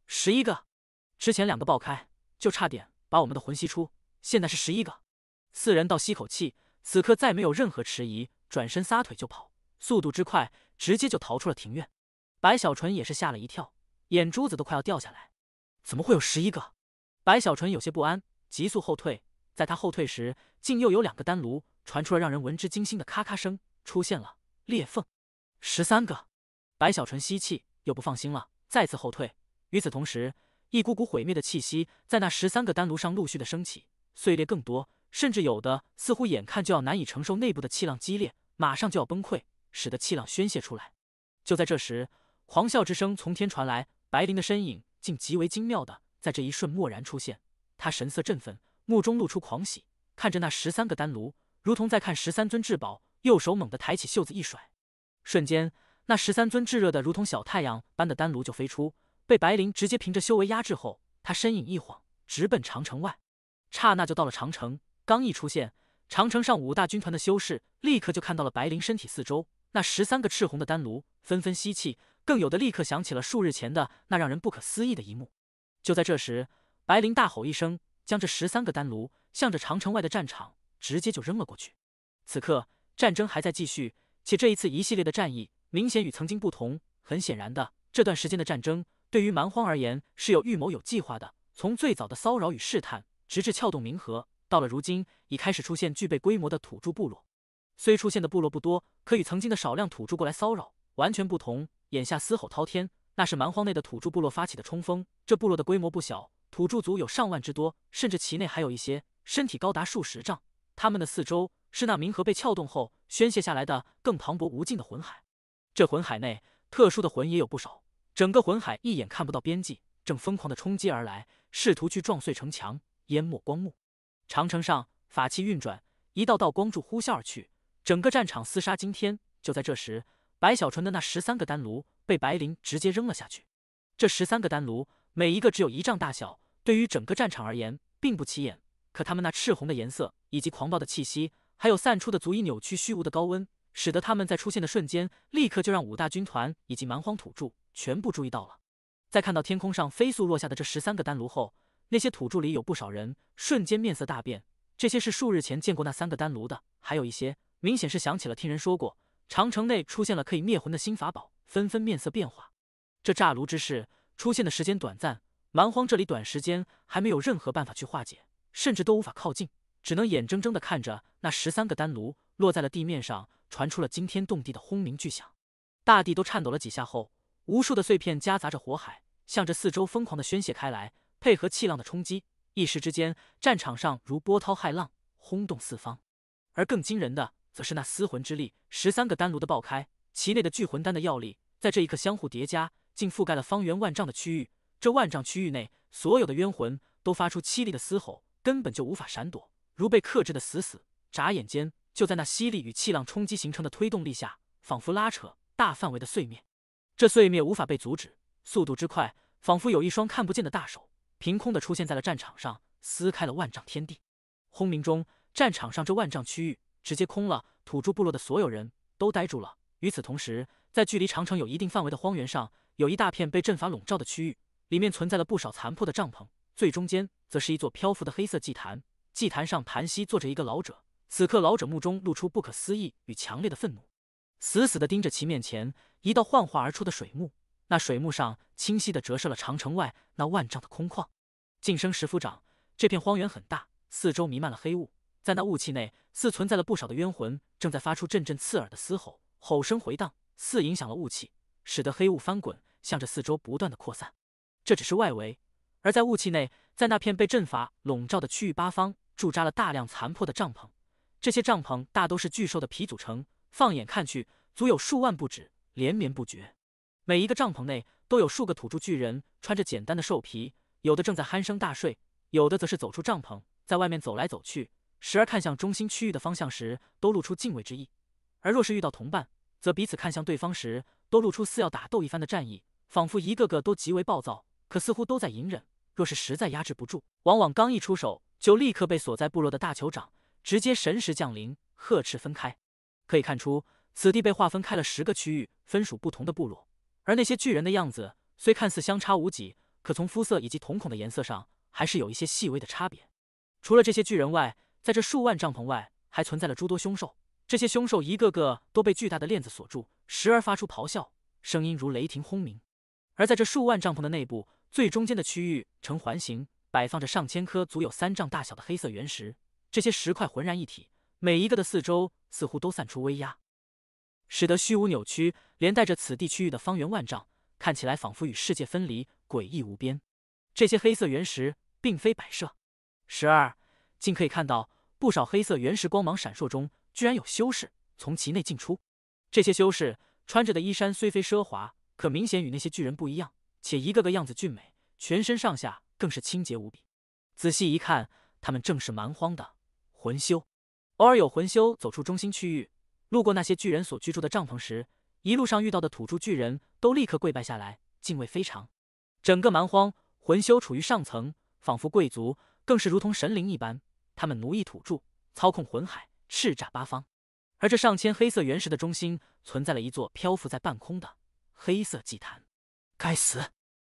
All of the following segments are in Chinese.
11个，之前2个爆开，就差点把我们的魂吸出，现在是11个。4人倒吸口气，此刻再没有任何迟疑，转身撒腿就跑，速度之快，直接就逃出了庭院。白小纯也是吓了一跳，眼珠子都快要掉下来。怎么会有11个？白小纯有些不安，急速后退。在他后退时，竟又有2个丹炉传出了让人闻之惊心的咔咔声，出现了裂缝。13个！白小纯吸气，又不放心了，再次后退。与此同时，一股股毁灭的气息在那13个丹炉上陆续的升起，碎裂更多，甚至有的似乎眼看就要难以承受内部的气浪激烈，马上就要崩溃，使得气浪宣泄出来。就在这时，狂笑之声从天传来，白灵的身影竟极为精妙的在这一瞬蓦然出现。他神色振奋，目中露出狂喜，看着那13个丹炉，如同在看13尊至宝，右手猛地抬起袖子一甩，瞬间那13尊炙热的如同小太阳般的丹炉就飞出，被白灵直接凭着修为压制后，他身影一晃，直奔长城外。刹那就到了长城，刚一出现，长城上5大军团的修士立刻就看到了白灵身体四周那13个赤红的丹炉，纷纷吸气，更有的立刻想起了数日前的那让人不可思议的一幕。就在这时，白灵大吼一声，将这13个丹炉向着长城外的战场直接就扔了过去。此刻战争还在继续，且这一次一系列的战役明显与曾经不同。很显然的，这段时间的战争对于蛮荒而言是有预谋有计划的，从最早的骚扰与试探，直至撬动冥河，到了如今已开始出现具备规模的土著部落。虽出现的部落不多，可与曾经的少量土著过来骚扰完全不同。眼下嘶吼滔天，那是蛮荒内的土著部落发起的冲锋。这部落的规模不小，土著族有上万之多，甚至其内还有一些身体高达数十丈。他们的四周是那冥河被撬动后宣泄下来的更磅礴无尽的魂海。这魂海内特殊的魂也有不少，整个魂海一眼看不到边际，正疯狂的冲击而来，试图去撞碎城墙，淹没光幕。长城上法器运转，一道道光柱呼啸而去，整个战场厮杀惊天。就在这时，白小纯的那13个丹炉被白灵直接扔了下去。这13个丹炉每一个只有1丈大小，对于整个战场而言并不起眼，可他们那赤红的颜色以及狂暴的气息，还有散出的足以扭曲虚无的高温，使得他们在出现的瞬间立刻就让5大军团以及蛮荒土著全部注意到了。在看到天空上飞速落下的这13个丹炉后，那些土著里有不少人瞬间面色大变。这些是数日前见过那3个丹炉的，还有一些明显是想起了听人说过长城内出现了可以灭魂的新法宝，纷纷面色变化。这炸炉之事出现的时间短暂，蛮荒这里短时间还没有任何办法去化解，甚至都无法靠近，只能眼睁睁地看着那13个丹炉落在了地面上，传出了惊天动地的轰鸣巨响。大地都颤抖了几下后，无数的碎片夹杂着火海，向着四周疯狂地宣泄开来，配合气浪的冲击，一时之间战场上如波涛骇浪，轰动四方。而更惊人的则是那司魂之力，13个丹炉的爆开，其内的聚魂丹的药力在这一刻相互叠加，竟覆盖了方圆万丈的区域。这万丈区域内所有的冤魂都发出凄厉的嘶吼，根本就无法闪躲，如被克制的死死。眨眼间，就在那吸力与气浪冲击形成的推动力下，仿佛拉扯，大范围的碎灭。这碎灭无法被阻止，速度之快，仿佛有一双看不见的大手凭空的出现在了战场上，撕开了万丈天地。轰鸣中，战场上这万丈区域直接空了，土著部落的所有人都呆住了。与此同时，在距离长城有一定范围的荒原上，有一大片被阵法笼罩的区域，里面存在了不少残破的帐篷，最中间则是一座漂浮的黑色祭坛，祭坛上盘膝坐着一个老者。此刻老者目中露出不可思议与强烈的愤怒，死死地盯着其面前一道幻化而出的水幕，那水幕上清晰地折射了长城外那万丈的空旷。晋升10府长，这片荒原很大，四周弥漫了黑雾，在那雾气内似存在了不少的冤魂，正在发出阵阵刺耳的嘶吼，吼声回荡，似影响了雾气，使得黑雾翻滚，向着四周不断的扩散。这只是外围，而在雾气内，在那片被阵法笼罩的区域八方驻扎了大量残破的帐篷，这些帐篷大都是巨兽的皮组成，放眼看去足有数万不止，连绵不绝。每一个帐篷内都有数个土著巨人，穿着简单的兽皮，有的正在鼾声大睡，有的则是走出帐篷，在外面走来走去，时而看向中心区域的方向时都露出敬畏之意，而若是遇到同伴，则彼此看向对方时都露出似要打斗一番的战意，仿佛一个个都极为暴躁，可似乎都在隐忍，若是实在压制不住，往往刚一出手就立刻被所在部落的大酋长直接神识降临，呵斥分开。可以看出，此地被划分开了10个区域，分属不同的部落，而那些巨人的样子虽看似相差无几，可从肤色以及瞳孔的颜色上，还是有一些细微的差别。除了这些巨人外，在这数万帐篷外，还存在了诸多凶兽。这些凶兽一个个都被巨大的链子锁住，时而发出咆哮，声音如雷霆轰鸣。而在这数万帐篷的内部，最中间的区域呈环形，摆放着上千颗足有3丈大小的黑色原石。这些石块浑然一体，每一个的四周似乎都散出威压，使得虚无扭曲，连带着此地区域的方圆万丈，看起来仿佛与世界分离，诡异无边。这些黑色原石并非摆设，时而竟可以看到不少黑色原石光芒闪烁中，居然有修士从其内进出。这些修士穿着的衣衫虽非奢华，可明显与那些巨人不一样，且一个个样子俊美，全身上下更是清洁无比。仔细一看，他们正是蛮荒的魂修。偶尔有魂修走出中心区域，路过那些巨人所居住的帐篷时，一路上遇到的土著巨人都立刻跪拜下来，敬畏非常。整个蛮荒，魂修处于上层，仿佛贵族，更是如同神灵一般。他们奴役土著，操控魂海，叱咤八方。而这上千黑色原石的中心，存在了一座漂浮在半空的黑色祭坛。该死！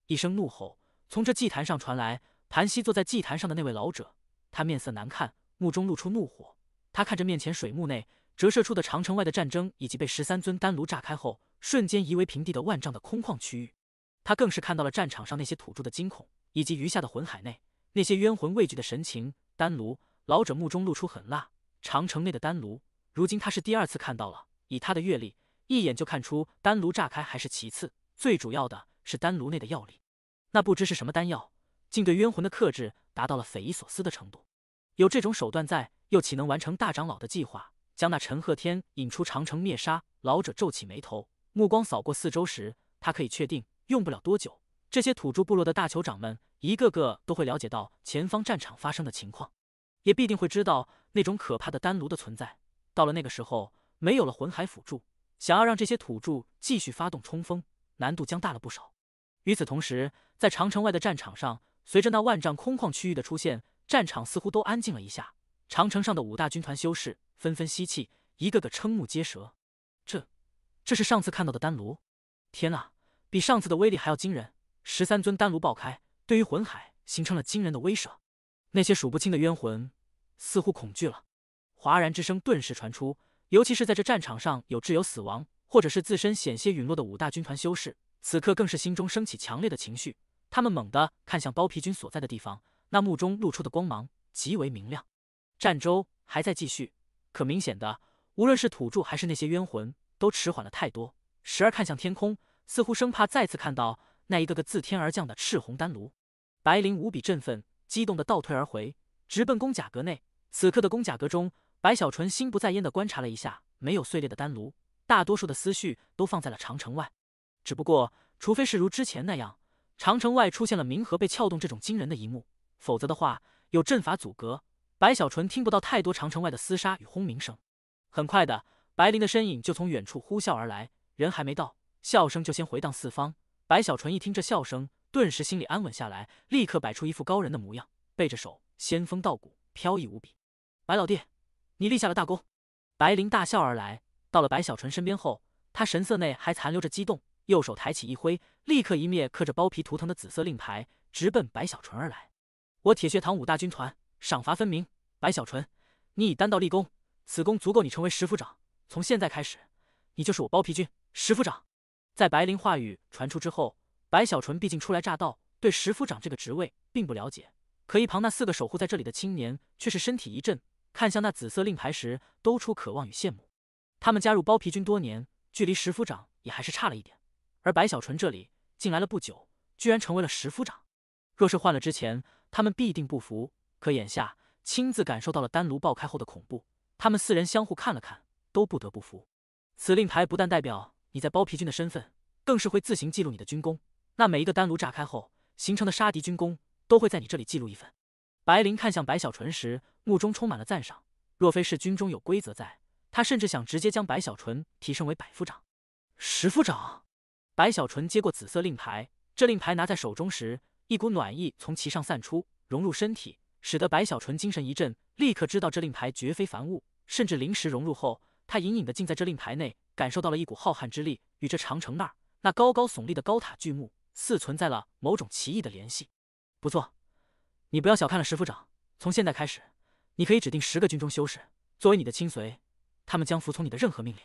一声怒吼从这祭坛上传来。盘膝坐在祭坛上的那位老者，他面色难看，目中露出怒火。他看着面前水幕内折射出的长城外的战争，以及被13尊丹炉炸开后瞬间夷为平地的万丈的空旷区域。他更是看到了战场上那些土著的惊恐，以及余下的魂海内那些冤魂畏惧的神情。丹炉，老者目中露出狠辣。长城内的丹炉，如今他是第2次看到了。以他的阅历，一眼就看出丹炉炸开还是其次，最主要的是丹炉内的药力。那不知是什么丹药，竟对冤魂的克制达到了匪夷所思的程度。有这种手段在，又岂能完成大长老的计划，将那陈鹤天引出长城灭杀？老者皱起眉头，目光扫过四周时，他可以确定，用不了多久，这些土著部落的大酋长们一个个都会了解到前方战场发生的情况，也必定会知道那种可怕的丹炉的存在。到了那个时候，没有了魂海辅助，想要让这些土著继续发动冲锋，难度将大了不少。与此同时，在长城外的战场上，随着那万丈空旷区域的出现，战场似乎都安静了一下。长城上的5大军团修士纷纷吸气，一个个瞠目结舌。这是上次看到的丹炉？天啊，比上次的威力还要惊人！13尊丹炉爆开，对于魂海形成了惊人的威慑。那些数不清的冤魂似乎恐惧了。哗然之声顿时传出，尤其是在这战场上有挚友死亡，或者是自身险些陨落的5大军团修士，此刻更是心中升起强烈的情绪。他们猛地看向包皮军所在的地方，那目中露出的光芒极为明亮。战周还在继续，可明显的，无论是土著还是那些冤魂，都迟缓了太多，时而看向天空，似乎生怕再次看到那一个个自天而降的赤红丹炉。白灵无比振奋，激动的倒退而回，直奔宫甲阁内。此刻的宫甲阁中，白小纯心不在焉地观察了一下没有碎裂的丹炉，大多数的思绪都放在了长城外。只不过，除非是如之前那样，长城外出现了冥河被撬动这种惊人的一幕，否则的话，有阵法阻隔，白小纯听不到太多长城外的厮杀与轰鸣声。很快的，白灵的身影就从远处呼啸而来，人还没到，笑声就先回荡四方。白小纯一听这笑声，顿时心里安稳下来，立刻摆出一副高人的模样，背着手，仙风道骨，飘逸无比。白老弟，你立下了大功！白灵大笑而来，到了白小纯身边后，他神色内还残留着激动，右手抬起一挥，立刻一面刻着包皮图腾的紫色令牌，直奔白小纯而来。我铁血堂5大军团赏罚分明，白小纯，你已单刀立功，此功足够你成为石府长。从现在开始，你就是我包皮军石府长。在白灵话语传出之后，白小纯毕竟初来乍到，对石府长这个职位并不了解，可一旁那4个守护在这里的青年却是身体一震，看向那紫色令牌时都出渴望与羡慕。他们加入包皮军多年，距离石府长也还是差了一点，而白小纯这里进来了不久，居然成为了石府长。若是换了之前，他们必定不服，可眼下亲自感受到了丹炉爆开后的恐怖，他们4人相互看了看，都不得不服。此令牌不但代表你在包皮军的身份，更是会自行记录你的军功。那每一个丹炉炸开后形成的杀敌军功，都会在你这里记录一份。白灵看向白小纯时，目中充满了赞赏。若非是军中有规则在，他甚至想直接将白小纯提升为百夫长。石府长，白小纯接过紫色令牌，这令牌拿在手中时，一股暖意从其上散出，融入身体，使得白小纯精神一振，立刻知道这令牌绝非凡物。甚至临时融入后，他隐隐地竟在这令牌内感受到了一股浩瀚之力，与这长城那高高耸立的高塔巨木似存在了某种奇异的联系。不错，你不要小看了石府长，从现在开始，你可以指定10个军中修士作为你的亲随，他们将服从你的任何命令。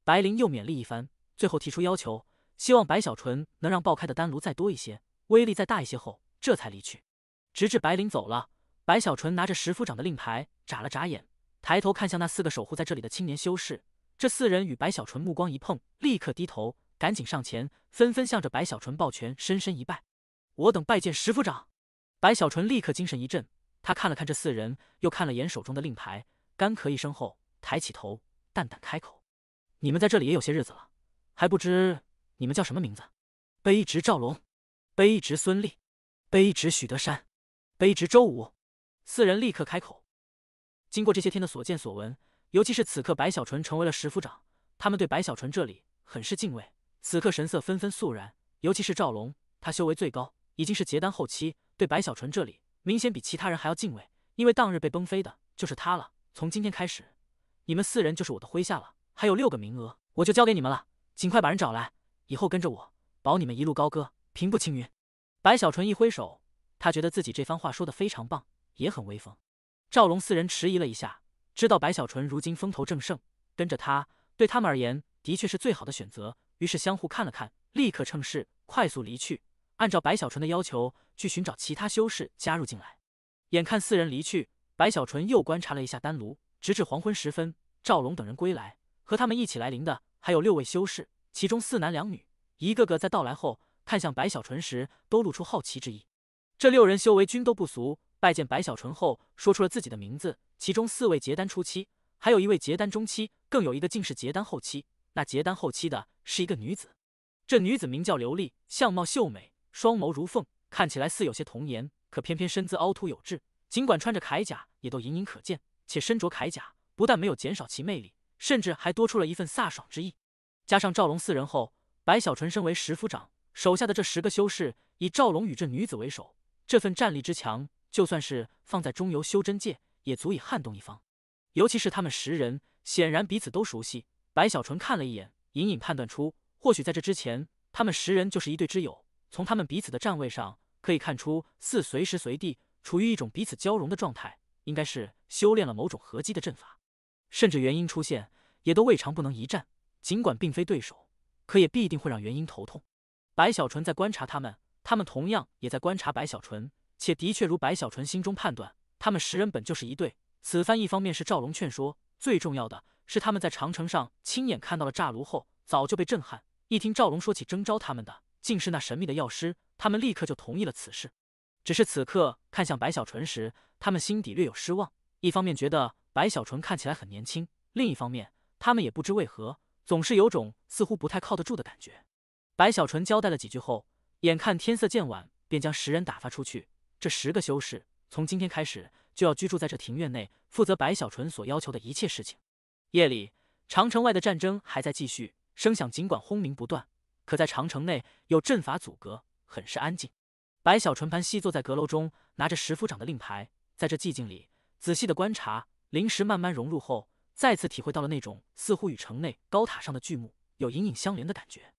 白灵又勉励一番，最后提出要求，希望白小纯能让爆开的丹炉再多一些，威力再大一些后，这才离去。直至白灵走了，白小纯拿着石府长的令牌，眨了眨眼，抬头看向那4个守护在这里的青年修士。这4人与白小纯目光一碰，立刻低头，赶紧上前，纷纷向着白小纯抱拳，深深一拜。我等拜见石府长。白小纯立刻精神一振，他看了看这4人，又看了眼手中的令牌，干咳一声后，抬起头，淡淡开口：“你们在这里也有些日子了，还不知你们叫什么名字？”卑职赵龙，卑职孙立，卑职许德山，卑职周武。4人立刻开口。经过这些天的所见所闻，尤其是此刻白小纯成为了石府长，他们对白小纯这里很是敬畏。此刻神色纷纷肃然，尤其是赵龙，他修为最高，已经是结丹后期，对白小纯这里明显比其他人还要敬畏，因为当日被崩飞的就是他了。从今天开始，你们4人就是我的麾下了，还有6个名额，我就交给你们了，尽快把人找来，以后跟着我，保你们一路高歌，平步青云。白小纯一挥手，他觉得自己这番话说得非常棒，也很威风。赵龙4人迟疑了一下，知道白小纯如今风头正盛，跟着他对他们而言的确是最好的选择，于是相互看了看，立刻趁势快速离去，按照白小纯的要求去寻找其他修士加入进来。眼看4人离去，白小纯又观察了一下丹炉，直至黄昏时分，赵龙等人归来，和他们一起来临的还有6位修士，其中4男2女，一个个在到来后看向白小纯时都露出好奇之意。这6人修为均都不俗，拜见白小纯后说出了自己的名字，其中4位结丹初期，还有1位结丹中期，更有一个竟是结丹后期。那结丹后期的是一个女子，这女子名叫刘丽，相貌秀美，双眸如凤，看起来似有些童颜，可偏偏身姿凹凸有致，尽管穿着铠甲也都隐隐可见，且身着铠甲不但没有减少其魅力，甚至还多出了一份飒爽之意。加上赵龙4人后，白小纯身为石府长，手下的这10个修士以赵龙与这女子为首，这份战力之强，就算是放在中游修真界也足以撼动一方。尤其是他们10人显然彼此都熟悉，白小纯看了一眼，隐隐判断出或许在这之前他们10人就是一对之友。从他们彼此的站位上可以看出，似随时随地处于一种彼此交融的状态，应该是修炼了某种合击的阵法，甚至元婴出现也都未尝不能一战，尽管并非对手，可也必定会让元婴头痛。白小纯在观察他们，他们同样也在观察白小纯，且的确如白小纯心中判断，他们10人本就是一对。此番一方面是赵龙劝说，最重要的是他们在长城上亲眼看到了炸炉后，早就被震撼，一听赵龙说起征召他们的竟是那神秘的药师，他们立刻就同意了此事。只是此刻看向白小纯时，他们心底略有失望，一方面觉得白小纯看起来很年轻，另一方面他们也不知为何总是有种似乎不太靠得住的感觉。白小纯交代了几句后，眼看天色渐晚，便将10人打发出去。这10个修士从今天开始就要居住在这庭院内，负责白小纯所要求的一切事情。夜里，长城外的战争还在继续，声响尽管轰鸣不断，可在长城内有阵法阻隔，很是安静。白小纯盘膝坐在阁楼中，拿着石府长的令牌，在这寂静里仔细的观察。灵石慢慢融入后，再次体会到了那种似乎与城内高塔上的巨幕有隐隐相连的感觉。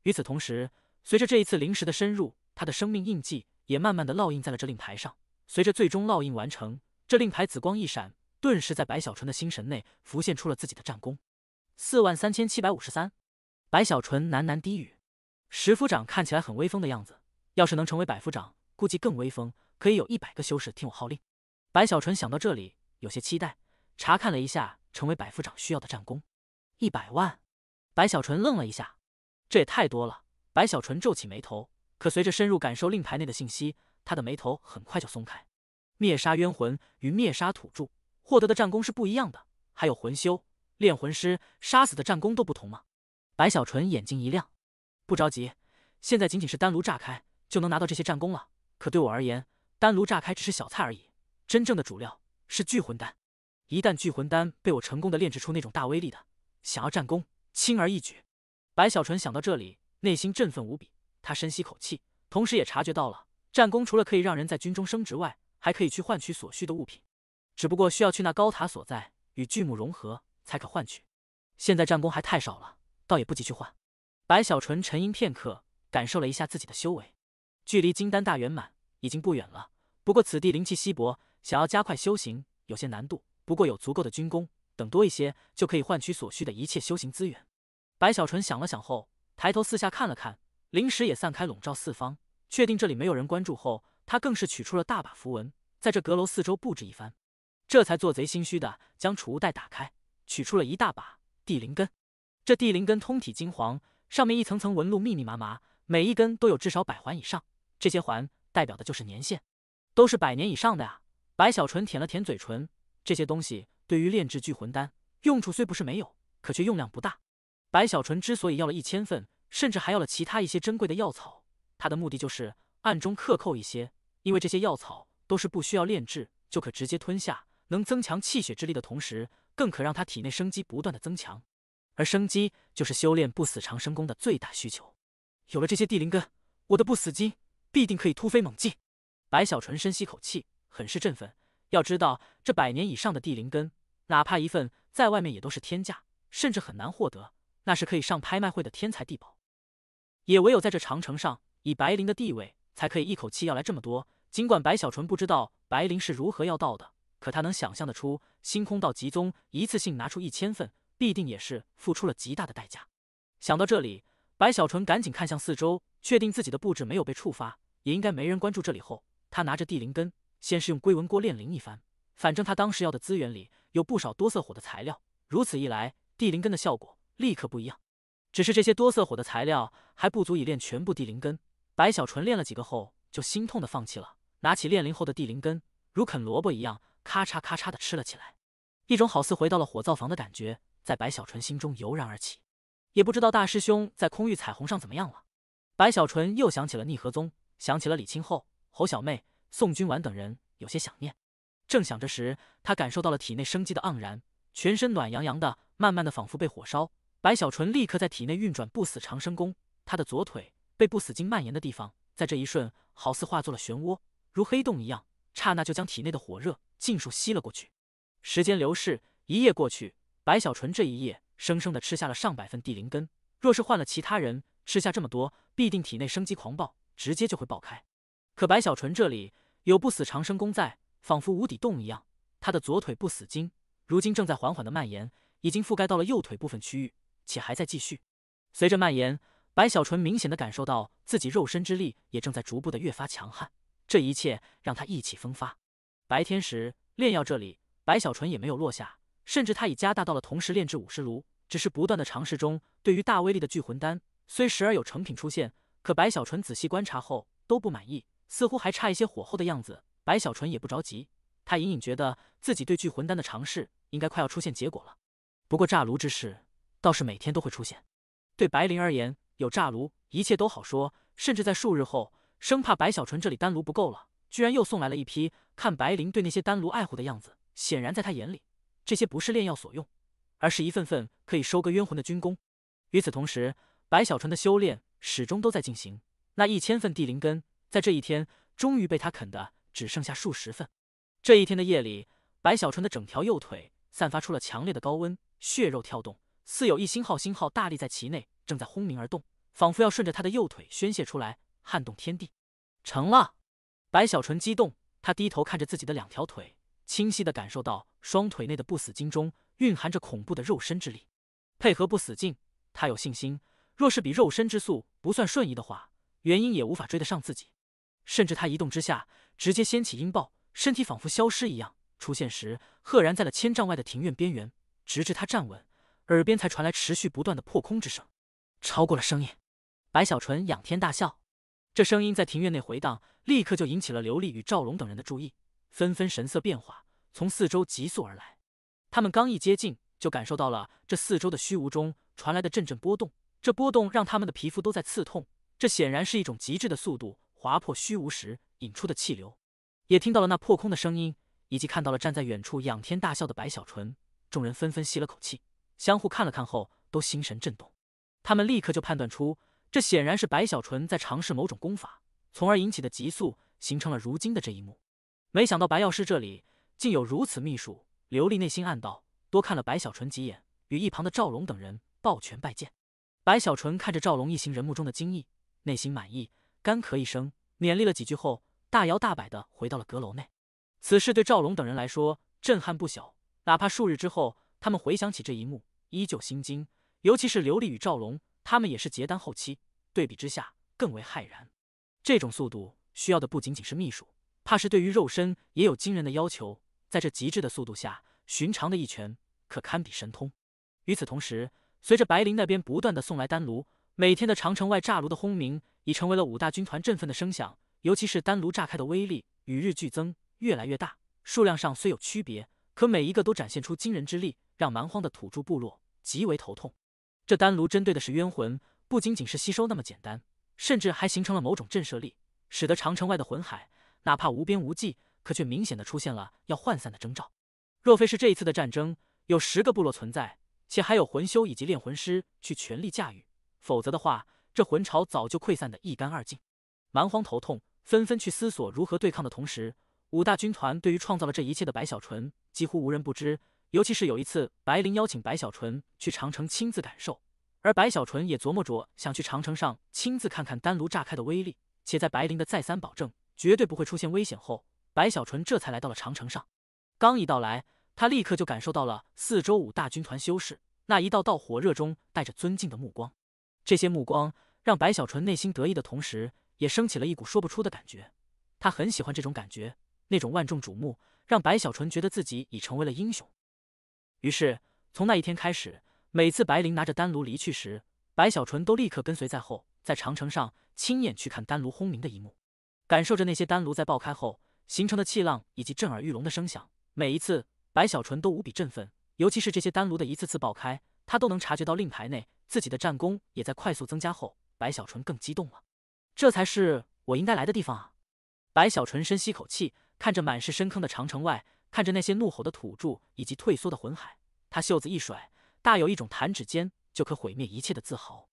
与此同时，随着这一次灵石的深入，他的生命印记也慢慢的烙印在了这令牌上。随着最终烙印完成，这令牌紫光一闪，顿时在白小纯的心神内浮现出了自己的战功43753。白小纯喃喃低语：“石府长看起来很威风的样子，要是能成为百夫长，估计更威风，可以有100个修士听我号令。”白小纯想到这里，有些期待，查看了一下成为百夫长需要的战功，100万。白小纯愣了一下，这也太多了。白小纯皱起眉头，可随着深入感受令牌内的信息，他的眉头很快就松开。灭杀冤魂与灭杀土著获得的战功是不一样的，还有魂修、炼魂师杀死的战功都不同吗？白小纯眼睛一亮，不着急，现在仅仅是丹炉炸开就能拿到这些战功了。可对我而言，丹炉炸开只是小菜而已，真正的主料是聚魂丹。一旦聚魂丹被我成功的炼制出那种大威力的，想要战功轻而易举。白小纯想到这里，内心振奋无比。他深吸口气，同时也察觉到了，战功除了可以让人在军中升职外，还可以去换取所需的物品，只不过需要去那高塔所在与巨木融合才可换取。现在战功还太少了，倒也不急去换。白小纯沉吟片刻，感受了一下自己的修为，距离金丹大圆满已经不远了。不过此地灵气稀薄，想要加快修行有些难度。不过有足够的军功，等多一些就可以换取所需的一切修行资源。白小纯想了想后，抬头四下看了看，灵石也散开笼罩四方，确定这里没有人关注后，他更是取出了大把符文，在这阁楼四周布置一番，这才做贼心虚的将储物袋打开，取出了一大把地灵根。这地灵根通体金黄，上面一层层纹路密密麻麻，每一根都有至少100环以上，这些环代表的就是年限，都是100年以上的呀。白小纯舔了舔嘴唇，这些东西对于炼制聚魂丹用处虽不是没有，可却用量不大。白小纯之所以要了1000份，甚至还要了其他一些珍贵的药草，他的目的就是暗中克扣一些，因为这些药草都是不需要炼制就可直接吞下，能增强气血之力的同时，更可让他体内生机不断的增强。而生机就是修炼不死长生功的最大需求。有了这些地灵根，我的不死金必定可以突飞猛进。白小纯深吸口气，很是振奋。要知道，这100年以上的地灵根，哪怕一份在外面也都是天价，甚至很难获得，那是可以上拍卖会的天才地宝。也唯有在这长城上，以白灵的地位，才可以一口气要来这么多。尽管白小纯不知道白灵是如何要到的，可他能想象得出，星空道极宗一次性拿出1000份，必定也是付出了极大的代价。想到这里，白小纯赶紧看向四周，确定自己的布置没有被触发，也应该没人关注这里后，他拿着地灵根，先是用龟纹锅炼灵一番。反正他当时要的资源里有不少多色火的材料，如此一来，地灵根的效果立刻不一样。只是这些多色火的材料还不足以炼全部地灵根，白小纯炼了几个后就心痛的放弃了，拿起炼灵后的地灵根，如啃萝卜一样咔嚓咔嚓的吃了起来。一种好似回到了火灶房的感觉在白小纯心中油然而起。也不知道大师兄在空域彩虹上怎么样了。白小纯又想起了逆河宗，想起了李清后、侯小妹、宋君婉等人，有些想念。正想着时，他感受到了体内生机的盎然，全身暖洋洋的，慢慢的仿佛被火烧。白小纯立刻在体内运转不死长生功，他的左腿被不死经蔓延的地方，在这一瞬好似化作了漩涡，如黑洞一样，刹那就将体内的火热尽数吸了过去。时间流逝，一夜过去，白小纯这一夜生生的吃下了上百份地灵根，若是换了其他人吃下这么多，必定体内生机狂暴，直接就会爆开。可白小纯这里有不死长生功在，仿佛无底洞一样，他的左腿不死经如今正在缓缓的蔓延，已经覆盖到了右腿部分区域，且还在继续。随着蔓延，白小纯明显的感受到自己肉身之力也正在逐步的越发强悍，这一切让他意气风发。白天时炼药这里，白小纯也没有落下，甚至他已加大到了同时炼制50炉，只是不断的尝试中。对于大威力的聚魂丹，虽时而有成品出现，可白小纯仔细观察后都不满意，似乎还差一些火候的样子。白小纯也不着急，他隐隐觉得自己对聚魂丹的尝试应该快要出现结果了。不过炸炉之事倒是每天都会出现，对白灵而言，有炸炉一切都好说，甚至在数日后，生怕白小纯这里丹炉不够了，居然又送来了一批。看白灵对那些丹炉爱护的样子，显然在他眼里，这些不是炼药所用，而是一份份可以收割冤魂的军功。与此同时，白小纯的修炼始终都在进行，那1000份地灵根在这一天终于被他啃的只剩下数十份。这一天的夜里，白小纯的整条右腿散发出了强烈的高温，血肉跳动，似有一星号大力在其内正在轰鸣而动，仿佛要顺着他的右腿宣泄出来，撼动天地。成了！白小纯激动，他低头看着自己的2条腿，清晰地感受到双腿内的不死经中蕴含着恐怖的肉身之力。配合不死境，他有信心，若是比肉身之速不算瞬移的话，元婴也无法追得上自己。甚至他一动之下，直接掀起音爆，身体仿佛消失一样，出现时赫然在了1000丈外的庭院边缘。直至他站稳，耳边才传来持续不断的破空之声，超过了声音。白小纯仰天大笑，这声音在庭院内回荡，立刻就引起了刘丽与赵龙等人的注意，纷纷神色变化，从四周急速而来。他们刚一接近，就感受到了这四周的虚无中传来的阵阵波动，这波动让他们的皮肤都在刺痛，这显然是一种极致的速度划破虚无时引出的气流。也听到了那破空的声音，以及看到了站在远处仰天大笑的白小纯，众人纷纷吸了口气，相互看了看后都心神震动。他们立刻就判断出，这显然是白小纯在尝试某种功法，从而引起的急速，形成了如今的这一幕。没想到白药师这里竟有如此秘术，刘丽内心暗道，多看了白小纯几眼，与一旁的赵龙等人抱拳拜见。白小纯看着赵龙一行人目中的惊异，内心满意，干咳一声，勉励了几句后，大摇大摆地回到了阁楼内。此事对赵龙等人来说震撼不小，哪怕数日之后，他们回想起这一幕，依旧心惊。尤其是刘丽与赵龙，他们也是结丹后期，对比之下更为骇然。这种速度需要的不仅仅是秘术，怕是对于肉身也有惊人的要求。在这极致的速度下，寻常的一拳可堪比神通。与此同时，随着白灵那边不断的送来丹炉，每天的长城外炸炉的轰鸣已成为了五大军团振奋的声响。尤其是丹炉炸开的威力与日俱增，越来越大，数量上虽有区别，可每一个都展现出惊人之力，让蛮荒的土著部落极为头痛。这丹炉针对的是冤魂，不仅仅是吸收那么简单，甚至还形成了某种震慑力，使得长城外的魂海哪怕无边无际，可却明显的出现了要涣散的征兆。若非是这一次的战争有10个部落存在，且还有魂修以及炼魂师去全力驾驭，否则的话，这魂潮早就溃散的一干二净。蛮荒头痛，纷纷去思索如何对抗的同时，五大军团对于创造了这一切的白小纯几乎无人不知。尤其是有一次，白灵邀请白小纯去长城亲自感受，而白小纯也琢磨着想去长城上亲自看看丹炉炸开的威力，且在白灵的再三保证绝对不会出现危险后，白小纯这才来到了长城上。刚一到来，他立刻就感受到了四周五大军团修士那一道道火热中带着尊敬的目光。这些目光让白小纯内心得意的同时，也升起了一股说不出的感觉。他很喜欢这种感觉，那种万众瞩目，让白小纯觉得自己已成为了英雄。于是，从那一天开始，每次白灵拿着丹炉离去时，白小纯都立刻跟随在后，在长城上亲眼去看丹炉轰鸣的一幕，感受着那些丹炉在爆开后形成的气浪以及震耳欲聋的声响。每一次，白小纯都无比振奋，尤其是这些丹炉的一次次爆开，他都能察觉到令牌内自己的战功也在快速增加后，白小纯更激动了。这才是我应该来的地方啊！白小纯深吸口气，看着满是深坑的长城外，看着那些怒吼的土著以及退缩的魂海，他袖子一甩，大有一种弹指间就可毁灭一切的自豪。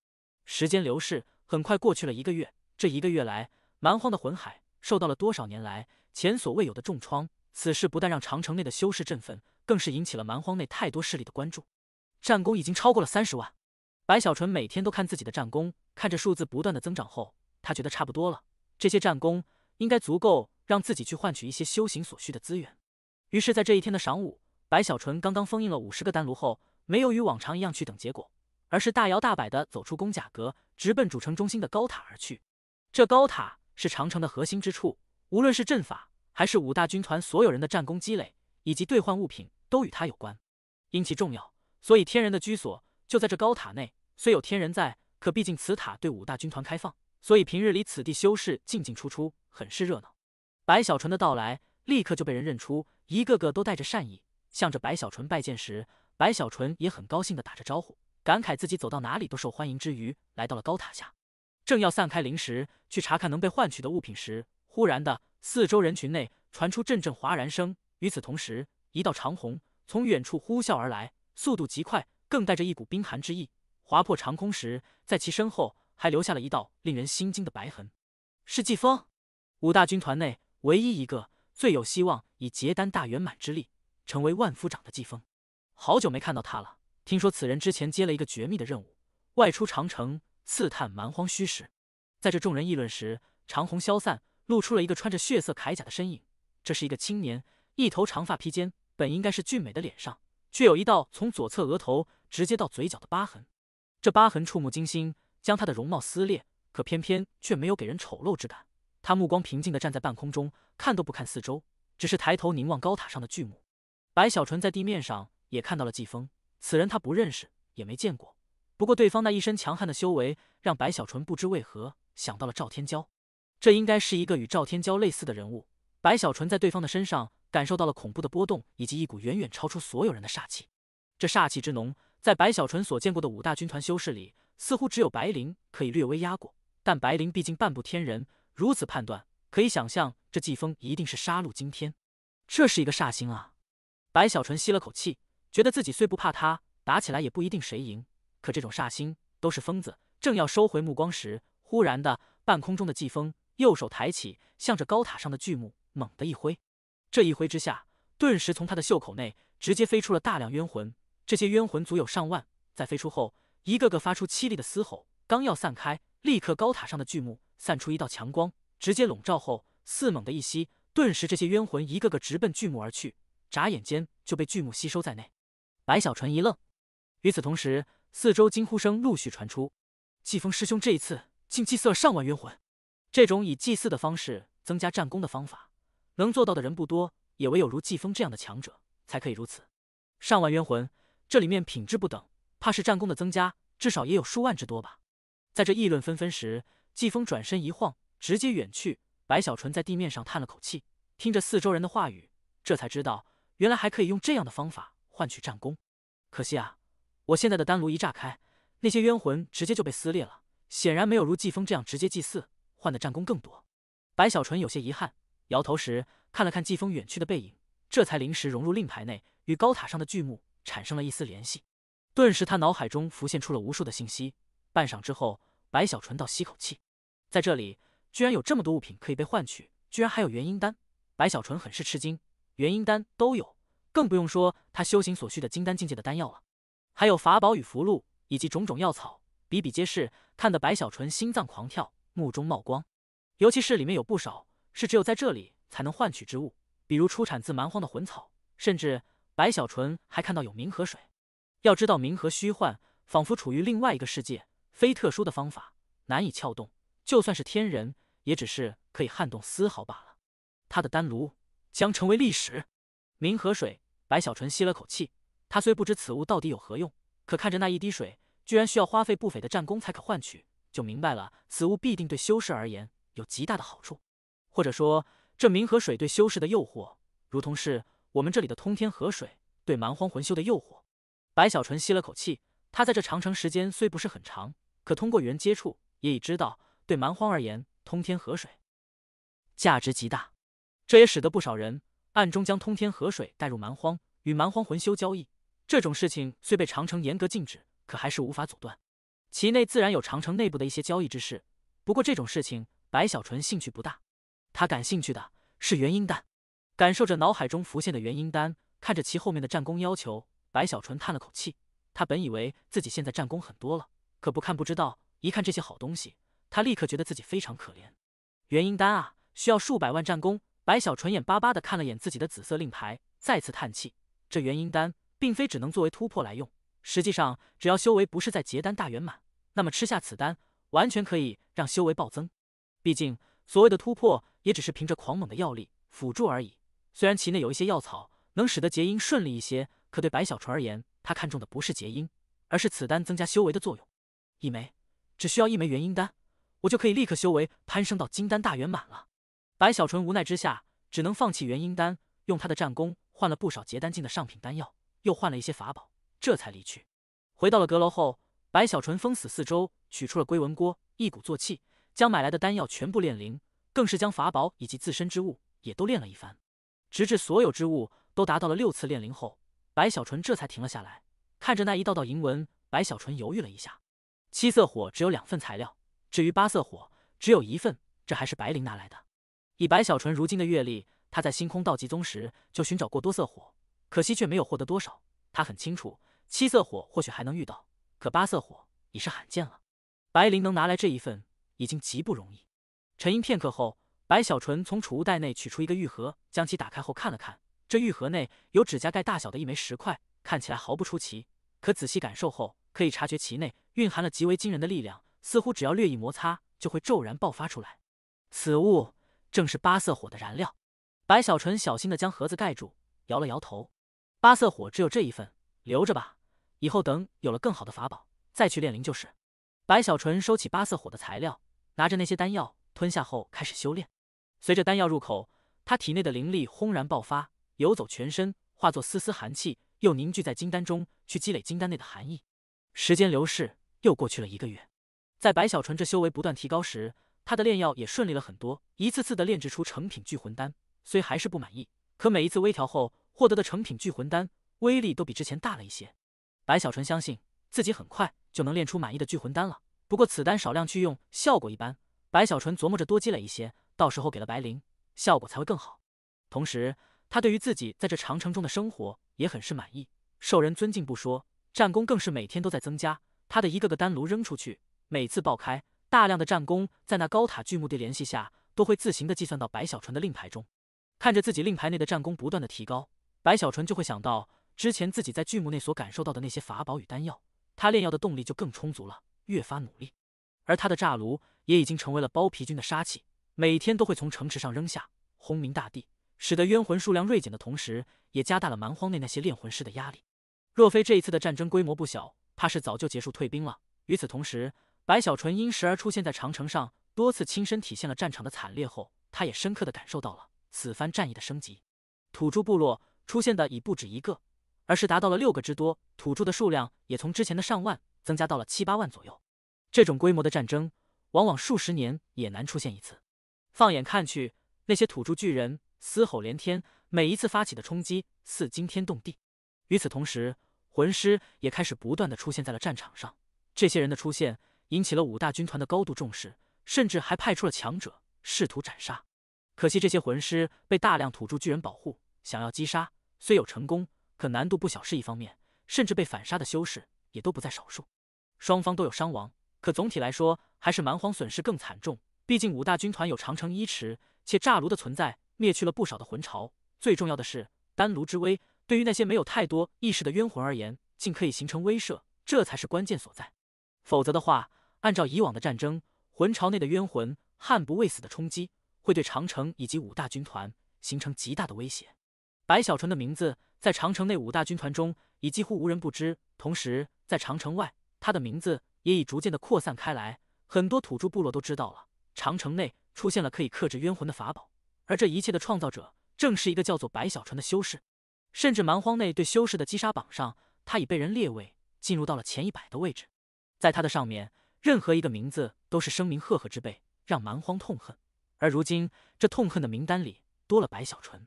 时间流逝，很快过去了1个月。这1个月来，蛮荒的魂海受到了多少年来前所未有的重创。此事不但让长城内的修士振奋，更是引起了蛮荒内太多势力的关注。战功已经超过了30万。白小纯每天都看自己的战功，看着数字不断的增长后，他觉得差不多了，这些战功应该足够让自己去换取一些修行所需的资源。于是，在这一天的晌午，白小纯刚刚封印了50个丹炉后，没有与往常一样去等结果，而是大摇大摆地走出宫甲阁，直奔主城中心的高塔而去。这高塔是长城的核心之处，无论是阵法，还是五大军团所有人的战功积累，以及兑换物品，都与它有关。因其重要，所以天人的居所就在这高塔内。虽有天人在，可毕竟此塔对五大军团开放，所以平日里此地修士进进出出，很是热闹。白小纯的到来立刻就被人认出，一个个都带着善意，向着白小纯拜见时，白小纯也很高兴地打着招呼，感慨自己走到哪里都受欢迎之余，来到了高塔下。正要散开灵石去查看能被换取的物品时，忽然的四周人群内传出阵阵哗然声。与此同时，一道长虹从远处呼啸而来，速度极快，更带着一股冰寒之意。划破长空时，在其身后还留下了一道令人心惊的白痕。是季风，五大军团内唯一一个最有希望以结丹大圆满之力成为万夫长的季风。好久没看到他了，听说此人之前接了一个绝密的任务，外出长城刺探蛮荒虚实。在这众人议论时，长虹消散，露出了一个穿着血色铠甲的身影。这是一个青年，一头长发披肩，本应该是俊美的脸上，却有一道从左侧额头直接到嘴角的疤痕。这疤痕触目惊心，将他的容貌撕裂，可偏偏却没有给人丑陋之感。他目光平静地站在半空中，看都不看四周，只是抬头凝望高塔上的巨幕。白小纯在地面上也看到了季风，此人他不认识，也没见过。不过对方那一身强悍的修为，让白小纯不知为何想到了赵天骄。这应该是一个与赵天骄类似的人物。白小纯在对方的身上感受到了恐怖的波动，以及一股远远超出所有人的煞气。这煞气之浓，在白小纯所见过的五大军团修士里，似乎只有白灵可以略微压过。但白灵毕竟半步天人，如此判断，可以想象这季风一定是杀戮惊天。这是一个煞星啊！白小纯吸了口气，觉得自己虽不怕他，打起来也不一定谁赢。可这种煞星都是疯子。正要收回目光时，忽然的半空中的季风右手抬起，向着高塔上的巨幕猛地一挥。这一挥之下，顿时从他的袖口内直接飞出了大量冤魂。这些冤魂足有上万，在飞出后，一个个发出凄厉的嘶吼，刚要散开，立刻高塔上的巨幕散出一道强光，直接笼罩后，似猛的一吸，顿时这些冤魂一个个直奔巨幕而去，眨眼间就被巨幕吸收在内。白小纯一愣，与此同时，四周惊呼声陆续传出：季风师兄这一次竟祭祀了上万冤魂！这种以祭祀的方式增加战功的方法，能做到的人不多，也唯有如季风这样的强者才可以如此。上万冤魂，这里面品质不等，怕是战功的增加至少也有数万之多吧。在这议论纷纷时，季风转身一晃，直接远去。白小纯在地面上叹了口气，听着四周人的话语，这才知道原来还可以用这样的方法换取战功。可惜啊，我现在的丹炉一炸开，那些冤魂直接就被撕裂了，显然没有如季风这样直接祭祀换的战功更多。白小纯有些遗憾，摇头时看了看季风远去的背影，这才临时融入令牌内，与高塔上的巨幕产生了一丝联系。顿时他脑海中浮现出了无数的信息。半晌之后，白小纯倒吸口气，在这里居然有这么多物品可以被换取，居然还有元婴丹。白小纯很是吃惊，元婴丹都有，更不用说他修行所需的金丹境界的丹药了，还有法宝与符箓，以及种种药草，比比皆是，看得白小纯心脏狂跳，目中冒光。尤其是里面有不少是只有在这里才能换取之物，比如出产自蛮荒的魂草，甚至白小纯还看到有冥河水。要知道冥河虚幻，仿佛处于另外一个世界，非特殊的方法难以撬动，就算是天人也只是可以撼动丝毫罢了。他的丹炉将成为历史。冥河水，白小纯吸了口气，他虽不知此物到底有何用，可看着那一滴水居然需要花费不菲的战功才可换取，就明白了此物必定对修士而言有极大的好处。或者说，这冥河水对修士的诱惑，如同是我们这里的通天河水对蛮荒魂修的诱惑。白小纯吸了口气，他在这长城时间虽不是很长，可通过与人接触，也已知道对蛮荒而言，通天河水价值极大。这也使得不少人暗中将通天河水带入蛮荒，与蛮荒魂修交易。这种事情虽被长城严格禁止，可还是无法阻断。其内自然有长城内部的一些交易之事，不过这种事情白小纯兴趣不大。他感兴趣的是元婴丹。感受着脑海中浮现的元婴丹，看着其后面的战功要求，白小纯叹了口气。他本以为自己现在战功很多了，可不看不知道，一看这些好东西，他立刻觉得自己非常可怜。元婴丹啊，需要数百万战功。白小纯眼巴巴地看了眼自己的紫色令牌，再次叹气。这元婴丹并非只能作为突破来用，实际上只要修为不是在结丹大圆满，那么吃下此丹完全可以让修为暴增。毕竟所谓的突破也只是凭着狂猛的药力辅助而已，虽然其内有一些药草能使得结阴顺利一些，可对白小纯而言，他看中的不是结阴，而是此丹增加修为的作用。一枚，只需要一枚元婴丹，我就可以立刻修为攀升到金丹大圆满了。白小纯无奈之下，只能放弃元婴丹，用他的战功换了不少结丹境的上品丹药，又换了一些法宝，这才离去。回到了阁楼后，白小纯封死四周，取出了龟纹锅，一鼓作气，将买来的丹药全部炼灵，更是将法宝以及自身之物也都炼了一番。直至所有之物都达到了6次炼灵后，白小纯这才停了下来，看着那一道道银纹，白小纯犹豫了一下。7色火只有2份材料，至于8色火只有1份，这还是白灵拿来的。以白小纯如今的阅历，他在星空道极宗时就寻找过多色火，可惜却没有获得多少。他很清楚7色火或许还能遇到，可8色火已是罕见了。白灵能拿来这一份已经极不容易。沉吟片刻后，白小纯从储物袋内取出一个玉盒，将其打开后看了看，这玉盒内有指甲盖大小的一枚石块，看起来毫不出奇，可仔细感受后可以察觉其内蕴含了极为惊人的力量，似乎只要略一摩擦就会骤然爆发出来。此物正是8色火的燃料。白小纯小心地将盒子盖住，摇了摇头。8色火只有这一份，留着吧，以后等有了更好的法宝再去炼灵就是。白小纯收起8色火的材料，拿着那些丹药吞下后开始修炼。随着丹药入口，他体内的灵力轰然爆发，游走全身，化作丝丝寒气，又凝聚在金丹中，去积累金丹内的寒意。时间流逝，又过去了1个月。在白小纯这修为不断提高时，他的炼药也顺利了很多，一次次的炼制出成品聚魂丹。虽还是不满意，可每一次微调后获得的成品聚魂丹威力都比之前大了一些。白小纯相信自己很快就能炼出满意的聚魂丹了，不过此丹少量去用，效果一般。白小纯琢磨着多积累一些，到时候给了白灵，效果才会更好。同时，他对于自己在这长城中的生活也很是满意，受人尊敬不说，战功更是每天都在增加。他的一个个丹炉扔出去，每次爆开，大量的战功在那高塔巨幕的联系下，都会自行的计算到白小纯的令牌中。看着自己令牌内的战功不断的提高，白小纯就会想到之前自己在巨幕内所感受到的那些法宝与丹药，他炼药的动力就更充足了，越发努力。而他的炸炉也已经成为了包皮军的杀器，每天都会从城池上扔下，轰鸣大地，使得冤魂数量锐减的同时，也加大了蛮荒内那些炼魂师的压力。若非这一次的战争规模不小，怕是早就结束退兵了。与此同时，白小纯因时而出现在长城上，多次亲身体现了战场的惨烈后，他也深刻的感受到了此番战役的升级。土著部落出现的已不止一个，而是达到了6个之多，土著的数量也从之前的上万增加到了7、8万左右。这种规模的战争，往往数十年也难出现一次。放眼看去，那些土著巨人嘶吼连天，每一次发起的冲击似惊天动地。与此同时，魂师也开始不断的出现在了战场上。这些人的出现引起了5大军团的高度重视，甚至还派出了强者试图斩杀。可惜这些魂师被大量土著巨人保护，想要击杀虽有成功，可难度不小是一方面，甚至被反杀的修士也都不在少数。双方都有伤亡，可总体来说还是蛮荒损失更惨重。毕竟5大军团有长城依持，且炸炉的存在灭去了不少的魂巢。最重要的是，丹炉之威对于那些没有太多意识的冤魂而言，竟可以形成威慑，这才是关键所在。否则的话，按照以往的战争，魂巢内的冤魂悍不畏死的冲击，会对长城以及5大军团形成极大的威胁。白小纯的名字在长城内5大军团中已几乎无人不知，同时在长城外，他的名字也已逐渐的扩散开来，很多土著部落都知道了长城内出现了可以克制冤魂的法宝，而这一切的创造者正是一个叫做白小纯的修士。甚至蛮荒内对修士的击杀榜上，他已被人列位进入到了前100的位置。在他的上面，任何一个名字都是声名赫赫之辈，让蛮荒痛恨。而如今这痛恨的名单里多了白小纯。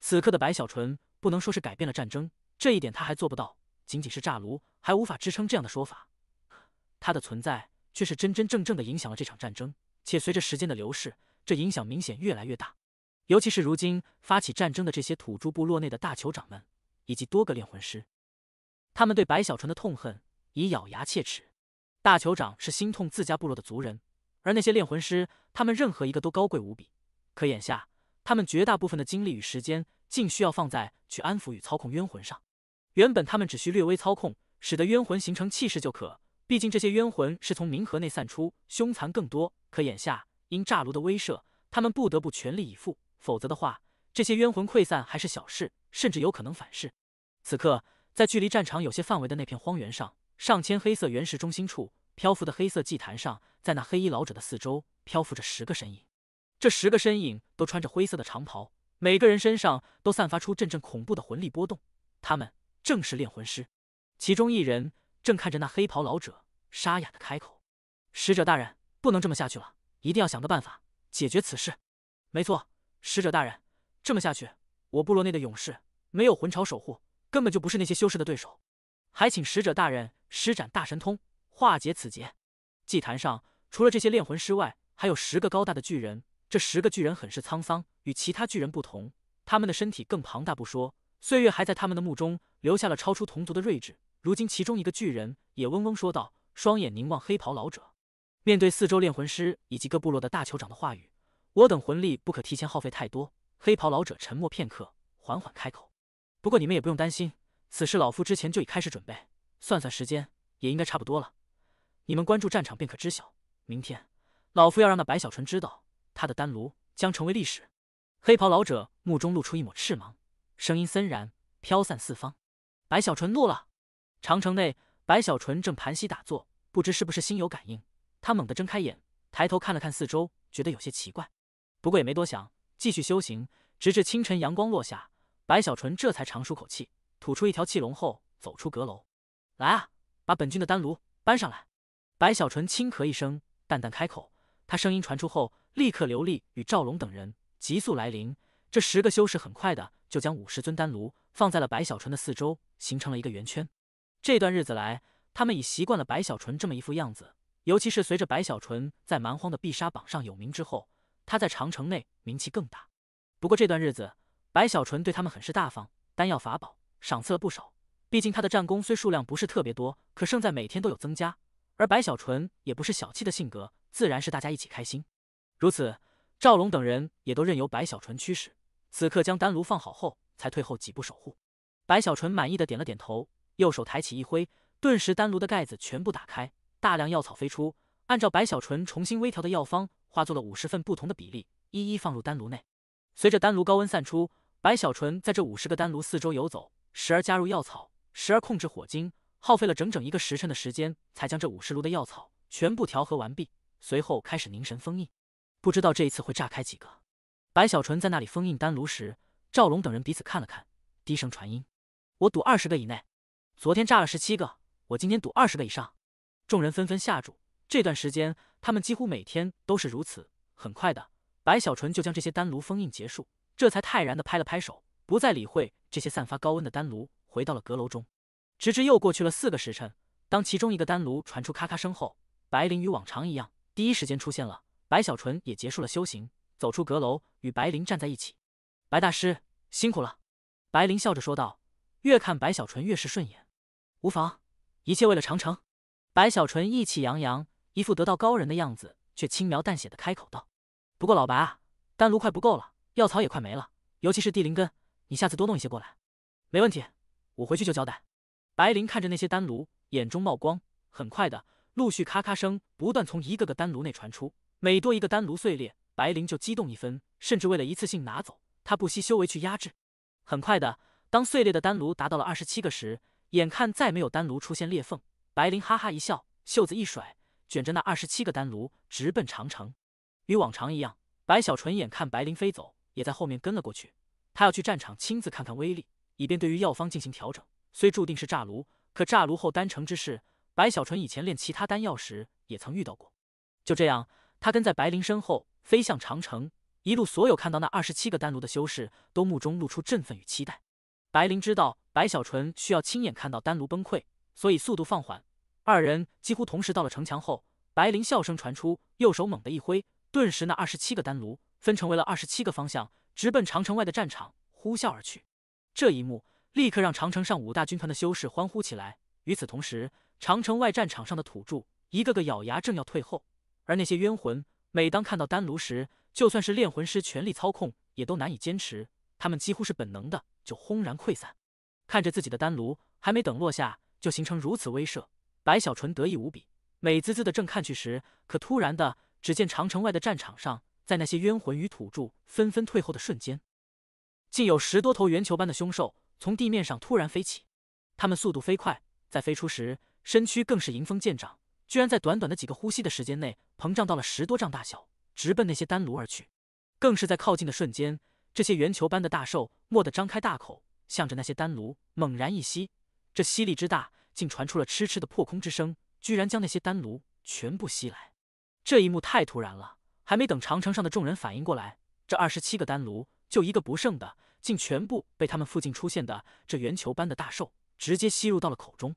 此刻的白小纯不能说是改变了战争，这一点他还做不到，仅仅是炸炉还无法支撑这样的说法。他的存在却是真真正正的影响了这场战争，且随着时间的流逝，这影响明显越来越大。尤其是如今发起战争的这些土著部落内的大酋长们，以及多个炼魂师，他们对白小纯的痛恨已咬牙切齿。大酋长是心痛自家部落的族人，而那些炼魂师，他们任何一个都高贵无比。可眼下，他们绝大部分的精力与时间，竟需要放在去安抚与操控冤魂上。原本他们只需略微操控，使得冤魂形成气势就可。毕竟这些冤魂是从冥河内散出，凶残更多。可眼下因炸炉的威慑，他们不得不全力以赴。否则的话，这些冤魂溃散还是小事，甚至有可能反噬。此刻，在距离战场有些范围的那片荒原上，上千黑色原石中心处漂浮的黑色祭坛上，在那黑衣老者的四周漂浮着10个身影。这10个身影都穿着灰色的长袍，每个人身上都散发出阵阵恐怖的魂力波动。他们正是炼魂师。其中一人正看着那黑袍老者，沙哑的开口：“使者大人，不能这么下去了，一定要想个办法解决此事。”没错，使者大人，这么下去，我部落内的勇士没有魂巢守护，根本就不是那些修士的对手。还请使者大人施展大神通，化解此劫。祭坛上除了这些炼魂师外，还有10个高大的巨人。这10个巨人很是沧桑，与其他巨人不同，他们的身体更庞大不说，岁月还在他们的目中留下了超出同族的睿智。如今其中一个巨人也嗡嗡说道，双眼凝望黑袍老者。面对四周炼魂师以及各部落的大酋长的话语，我等魂力不可提前耗费太多。黑袍老者沉默片刻，缓缓开口：“不过你们也不用担心，此事老夫之前就已开始准备，算算时间，也应该差不多了。你们关注战场便可知晓。明天，老夫要让那白小纯知道，他的丹炉将成为历史。”黑袍老者目中露出一抹赤芒，声音森然，飘散四方：“白小纯怒了。”长城内，白小纯正盘膝打坐，不知是不是心有感应，他猛地睁开眼，抬头看了看四周，觉得有些奇怪。不过也没多想，继续修行，直至清晨阳光落下，白小纯这才长舒口气，吐出一条气龙后走出阁楼：“来啊，把本君的丹炉搬上来。”白小纯轻咳一声，淡淡开口。他声音传出后，立刻刘立与赵龙等人急速来临。这10个修士很快的就将50尊丹炉放在了白小纯的四周，形成了一个圆圈。这段日子来，他们已习惯了白小纯这么一副样子，尤其是随着白小纯在蛮荒的必杀榜上有名之后，他在长城内名气更大。不过这段日子，白小纯对他们很是大方，丹药法宝赏赐了不少。毕竟他的战功虽数量不是特别多，可胜在每天都有增加。而白小纯也不是小气的性格，自然是大家一起开心。如此，赵龙等人也都任由白小纯驱使。此刻将丹炉放好后，才退后几步守护。白小纯满意的点了点头，右手抬起一挥，顿时丹炉的盖子全部打开，大量药草飞出，按照白小纯重新微调的药方，化作了50份不同的比例，一一放入丹炉内。随着丹炉高温散出，白小纯在这50个丹炉四周游走，时而加入药草，时而控制火精，耗费了整整1个时辰的时间，才将这50炉的药草全部调和完毕。随后开始凝神封印，不知道这一次会炸开几个。白小纯在那里封印丹炉时，赵龙等人彼此看了看，低声传音：“我赌20个以内。昨天炸了17个，我今天赌20个以上。”众人纷纷下注。这段时间，他们几乎每天都是如此。很快的，白小纯就将这些丹炉封印结束，这才泰然的拍了拍手，不再理会这些散发高温的丹炉，回到了阁楼中。直至又过去了4个时辰，当其中一个丹炉传出咔咔声后，白灵与往常一样，第一时间出现了。白小纯也结束了修行，走出阁楼，与白灵站在一起。白大师辛苦了。白灵笑着说道，越看白小纯越是顺眼。无妨，一切为了长城。白小纯意气洋洋，一副得道高人的样子，却轻描淡写的开口道：“不过老白啊，丹炉快不够了，药草也快没了，尤其是地灵根，你下次多弄一些过来。”没问题，我回去就交代。白灵看着那些丹炉，眼中冒光。很快的，陆续咔咔声不断从一个个丹炉内传出，每多一个丹炉碎裂，白灵就激动1分，甚至为了一次性拿走，他不惜修为去压制。很快的，当碎裂的丹炉达到了27个时，眼看再没有丹炉出现裂缝，白灵哈哈一笑，袖子一甩，卷着那27个丹炉直奔长城。与往常一样，白小纯眼看白灵飞走，也在后面跟了过去。他要去战场亲自看看威力，以便对于药方进行调整。虽注定是炸炉，可炸炉后丹成之事，白小纯以前炼其他丹药时也曾遇到过。就这样，他跟在白灵身后飞向长城，一路所有看到那27个丹炉的修士都目中露出振奋与期待。白灵知道白小纯需要亲眼看到丹炉崩溃，所以速度放缓。2人几乎同时到了城墙后，白灵笑声传出，右手猛地一挥，顿时那27个丹炉分成为了27个方向，直奔长城外的战场呼啸而去。这一幕立刻让长城上5大军团的修士欢呼起来。与此同时，长城外战场上的土著一个个咬牙正要退后，而那些冤魂每当看到丹炉时，就算是炼魂师全力操控也都难以坚持，他们几乎是本能的就轰然溃散。看着自己的丹炉还没等落下就形成如此威慑，白小纯得意无比，美滋滋的正看去时，可突然的只见长城外的战场上，在那些冤魂与土著纷纷退后的瞬间，竟有10多头圆球般的凶兽从地面上突然飞起。他们速度飞快，在飞出时身躯更是迎风渐长，居然在短短的几个呼吸的时间内膨胀到了10多丈大小，直奔那些丹炉而去。更是在靠近的瞬间，这些圆球般的大兽蓦地张开大口，向着那些丹炉猛然一吸，这吸力之大，竟传出了嗤嗤的破空之声，居然将那些丹炉全部吸来。这一幕太突然了，还没等长城上的众人反应过来，这27个丹炉就一个不剩的，竟全部被他们附近出现的这圆球般的大兽直接吸入到了口中。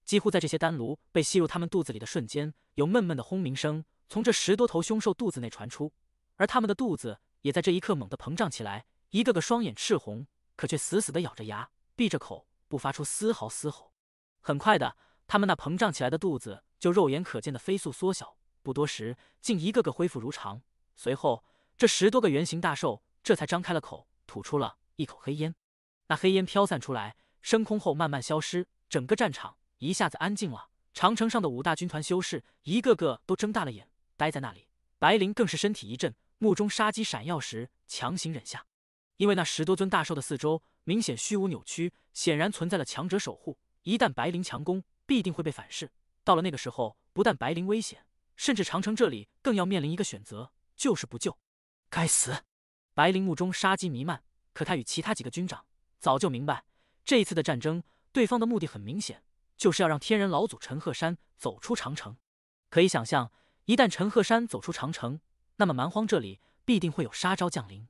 几乎在这些丹炉被吸入他们肚子里的瞬间，有闷闷的轰鸣声从这10多头凶兽肚子内传出，而他们的肚子也在这一刻猛地膨胀起来，一个个双眼赤红，可却死死地咬着牙，闭着口，不发出丝毫嘶吼。很快的，他们那膨胀起来的肚子就肉眼可见的飞速缩小，不多时，竟一个个恢复如常。随后，这10多个圆形大兽这才张开了口，吐出了一口黑烟。那黑烟飘散出来，升空后慢慢消失，整个战场一下子安静了。长城上的5大军团修士一个个都睁大了眼，呆在那里。白灵更是身体一震，目中杀机闪耀时强行忍下，因为那10多尊大兽的四周明显虚无扭曲，显然存在了强者守护，一旦白灵强攻，必定会被反噬。到了那个时候，不但白灵危险，甚至长城这里更要面临一个选择，就是不救。该死！白灵目中杀机弥漫，可他与其他几个军长早就明白，这一次的战争，对方的目的很明显，就是要让天人老祖陈鹤山走出长城。可以想象，一旦陈鹤山走出长城，那么蛮荒这里必定会有杀招降临。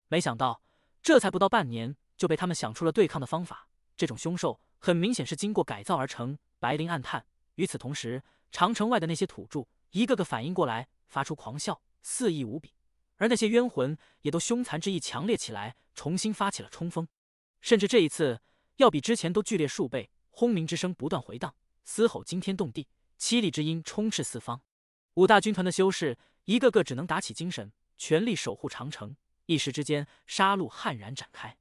没想到，这才不到半年，就被他们想出了对抗的方法。这种凶兽很明显是经过改造而成。白灵暗叹。与此同时，长城外的那些土著一个个反应过来，发出狂笑，肆意无比。而那些冤魂也都凶残之意强烈起来，重新发起了冲锋。甚至这一次要比之前都剧烈数倍，轰鸣之声不断回荡，嘶吼惊天动地，凄厉之音充斥四方。五大军团的修士一个个只能打起精神，全力守护长城。一时之间，杀戮悍然展开。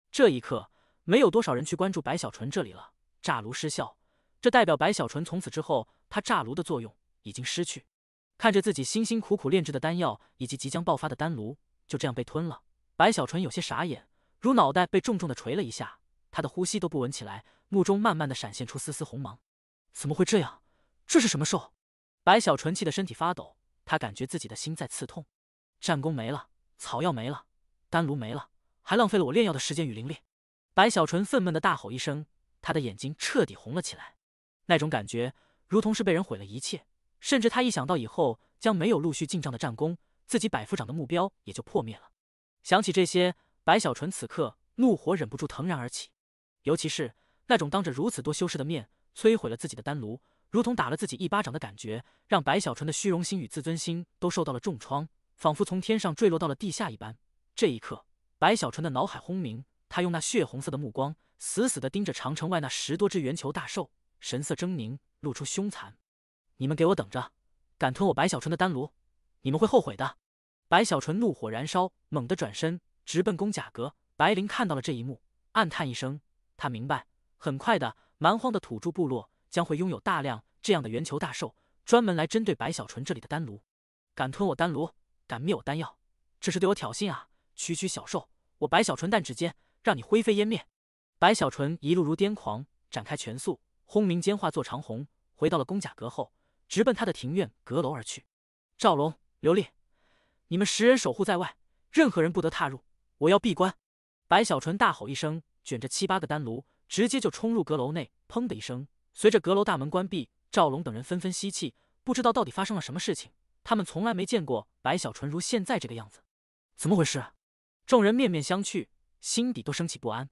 这一刻，没有多少人去关注白小纯这里了。炸炉失效，这代表白小纯从此之后，他炸炉的作用已经失去。看着自己辛辛苦苦炼制的丹药以及即将爆发的丹炉就这样被吞了，白小纯有些傻眼，如脑袋被重重的锤了一下，他的呼吸都不稳起来，目中慢慢的闪现出丝丝红芒。怎么会这样？这是什么兽？白小纯气得身体发抖，他感觉自己的心在刺痛。战功没了，草药没了，丹炉没了，还浪费了我炼药的时间与灵力。白小纯愤懑的大吼一声，他的眼睛彻底红了起来。那种感觉如同是被人毁了一切，甚至他一想到以后将没有陆续进账的战功，自己百夫长的目标也就破灭了。想起这些，白小纯此刻怒火忍不住腾然而起，尤其是那种当着如此多修士的面摧毁了自己的丹炉，如同打了自己一巴掌的感觉，让白小纯的虚荣心与自尊心都受到了重创，仿佛从天上坠落到了地下一般。这一刻，白小纯的脑海轰鸣，他用那血红色的目光死死地盯着长城外那10多只圆球大兽，神色狰狞，露出凶残。你们给我等着，敢吞我白小纯的丹炉，你们会后悔的！白小纯怒火燃烧，猛地转身直奔宫甲阁。白灵看到了这一幕，暗叹一声，他明白，很快的，蛮荒的土著部落将会拥有大量这样的圆球大兽，专门来针对白小纯这里的丹炉。敢吞我丹炉，敢灭我丹药，这是对我挑衅啊！区区小兽，我白小纯弹指间让你灰飞烟灭！白小纯一路如癫狂，展开拳速，轰鸣间化作长虹，回到了宫甲阁后，直奔他的庭院阁楼而去。赵龙、刘丽，你们10人守护在外，任何人不得踏入，我要闭关！白小纯大吼一声，卷着7、8个丹炉，直接就冲入阁楼内。砰的一声，随着阁楼大门关闭，赵龙等人纷纷吸气，不知道到底发生了什么事情。他们从来没见过白小纯如现在这个样子，怎么回事？众人面面相觑，心底都升起不安。